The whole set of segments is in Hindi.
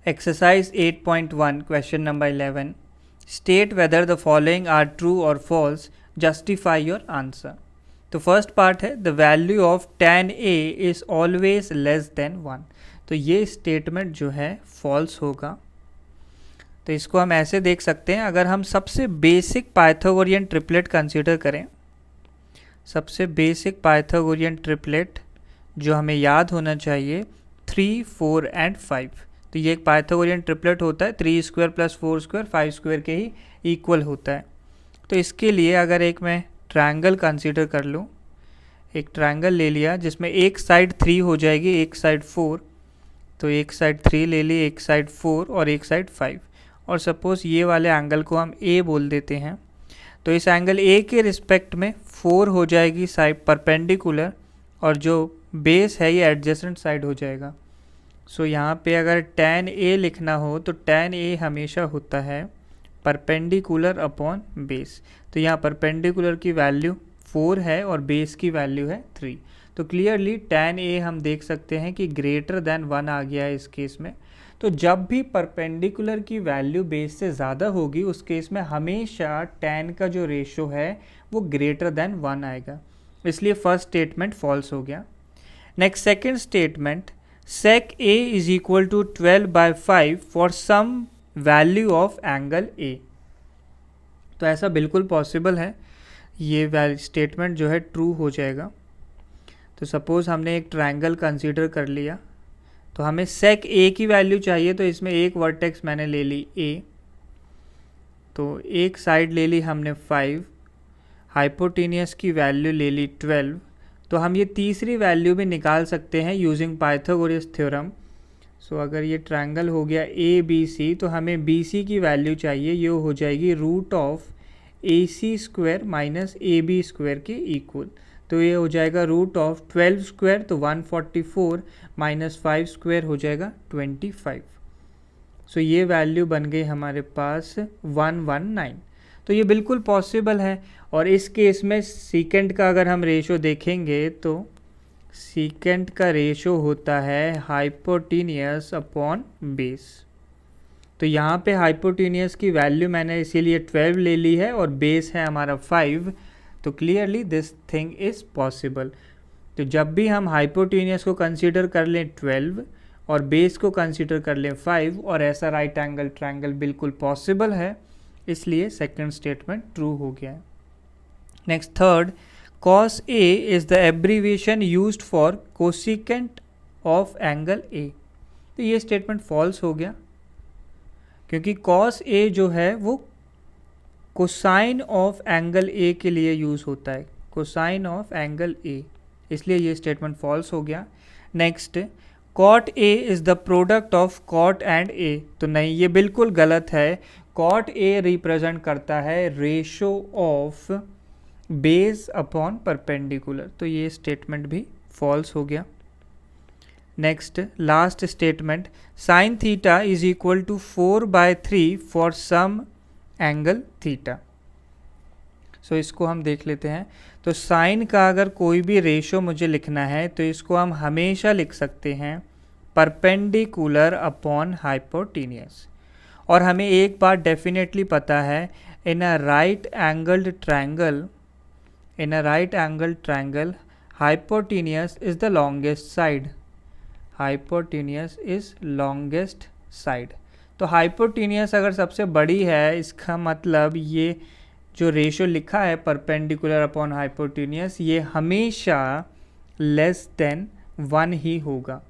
Exercise 8.1 question number 11. State whether the following are true or false. Justify your answer. तो फर्स्ट पार्ट है the value of tan a is always less than 1. तो ये स्टेटमेंट जो है फॉल्स होगा. तो इसको हम ऐसे देख सकते हैं, अगर हम सबसे बेसिक पाइथागोरियन ट्रिपलेट कंसीडर करें, सबसे बेसिक पाइथागोरियन ट्रिपलेट जो हमें याद होना चाहिए 3, 4 एंड 5. तो ये एक पाइथागोरियन ट्रिपलेट होता है, 3 स्क्वायर प्लस 4 स्क्वायर 5 स्क्वायर के ही इक्वल होता है. तो इसके लिए अगर एक मैं ट्रायंगल कंसीडर कर लूँ, एक ट्रायंगल ले लिया जिसमें एक साइड 3 हो जाएगी, एक साइड 4. तो एक साइड 3 ले ली, एक साइड 4 और एक साइड 5. और सपोज़ ये वाले एंगल को हम ए बोल देते हैं. तो इस एंगल ए के रिस्पेक्ट में 4 हो जाएगी साइड परपेंडिकुलर, और जो बेस है ये एडजेसेंट साइड हो जाएगा. सो यहाँ पे अगर tan a लिखना हो तो tan a हमेशा होता है परपेंडिकुलर अपॉन बेस. तो यहाँ परपेंडिकुलर की वैल्यू 4 है और बेस की वैल्यू है 3. तो क्लियरली tan a हम देख सकते हैं कि ग्रेटर देन 1 आ गया है इस केस में. तो जब भी परपेंडिकुलर की वैल्यू बेस से ज़्यादा होगी उस केस में हमेशा tan का जो रेशो है वो ग्रेटर देन 1 आएगा. इसलिए फर्स्ट स्टेटमेंट फॉल्स हो गया. Next second statement, sec a is equal to 12/5 for some value of angle a. तो ऐसा बिल्कुल पॉसिबल है, ये स्टेटमेंट जो है ट्रू हो जाएगा. तो सपोज़ हमने एक ट्रायंगल कंसीडर कर लिया, तो हमें sec a की वैल्यू चाहिए, तो इसमें एक वर्टेक्स मैंने ले ली a, तो एक साइड ले ली हमने 5, हाइपोटेनियस की वैल्यू ले ली 12. तो हम ये तीसरी वैल्यू भी निकाल सकते हैं यूजिंग पाइथागोरस थ्योरम. सो अगर ये ट्रायंगल हो गया ए बी सी, तो हमें बी सी की वैल्यू चाहिए, ये हो जाएगी root of A C square minus A B square के इक्वल. तो ये हो जाएगा रूट ऑफ 12 स्क्वायर, तो 144 माइनस 5 स्क्वायर हो जाएगा 25. सो ये वैल्यू बन गई हमारे पास 119. तो ये बिल्कुल पॉसिबल है. और इस केस में सीकेंट का अगर हम रेशो देखेंगे तो सीकेंट का रेशो होता है हाइपोटेनियस अपॉन बेस. तो यहाँ पे हाइपोटेनियस की वैल्यू मैंने इसीलिए 12 ले ली है और बेस है हमारा 5. तो clearly this thing is possible. तो जब भी हम हाइपोटेनियस को कंसीडर कर लें 12 और बेस को कंसीडर कर लें 5, और ऐसा राइट एंगल ट्रायंगल बिल्कुल पॉसिबल है, इसलिए सेकंड स्टेटमेंट ट्रू हो गया है. Next third, cos A is the abbreviation used for cosecant of angle A. तो ये स्टेटमेंट फॉल्स हो गया, क्योंकि cos A जो है वो कोसाइन ऑफ एंगल A के लिए यूज़ होता है, कोसाइन ऑफ एंगल A, इसलिए ये स्टेटमेंट फॉल्स हो गया. Next, cot A is the product of cot and A. तो नहीं, ये बिल्कुल गलत है. cot A रिप्रेजेंट करता है ratio of base upon perpendicular. तो ये स्टेटमेंट भी फॉल्स हो गया. Next last statement, sine theta is equal to 4/3 for some angle theta. So इसको हम देख लेते हैं. तो साइन का अगर कोई भी रेशो मुझे लिखना है तो इसको हम हमेशा लिख सकते हैं परपेंडिकुलर अपॉन हाइपोटेनियस. और हमें एक बात डेफिनेटली पता है, in a right angled triangle, in a right angled triangle hypotenuse is the longest side. Hypotenuse is longest side. तो hypotenuse अगर सबसे बड़ी है, इसका मतलब ये जो रेशो लिखा है परपेंडिकुलर अपॉन हाइपोटेनियस, ये हमेशा लेस देन 1 ही होगा.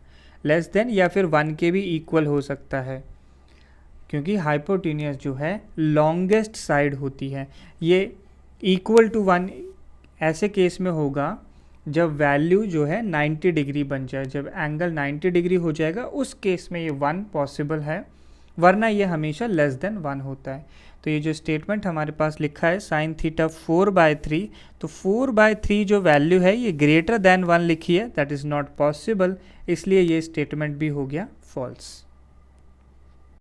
लेस देन या फिर 1 के भी इक्वल हो सकता है, क्योंकि हाइपोटेनियस जो है लॉन्गेस्ट साइड होती है. ये इक्वल टू 1 ऐसे केस में होगा जब वैल्यू जो है 90 डिग्री बन जाए. जब एंगल 90 डिग्री हो जाएगा उस केस में ये 1 पॉसिबल है, वरना ये हमेशा लेस देन 1 होता है. तो ये जो स्टेटमेंट हमारे पास लिखा है साइन थीटा 4/3, तो 4/3 जो वैल्यू है ये ग्रेटर देन 1 लिखी है, दैट इज़ नॉट पॉसिबल, इसलिए ये स्टेटमेंट भी हो गया फॉल्स.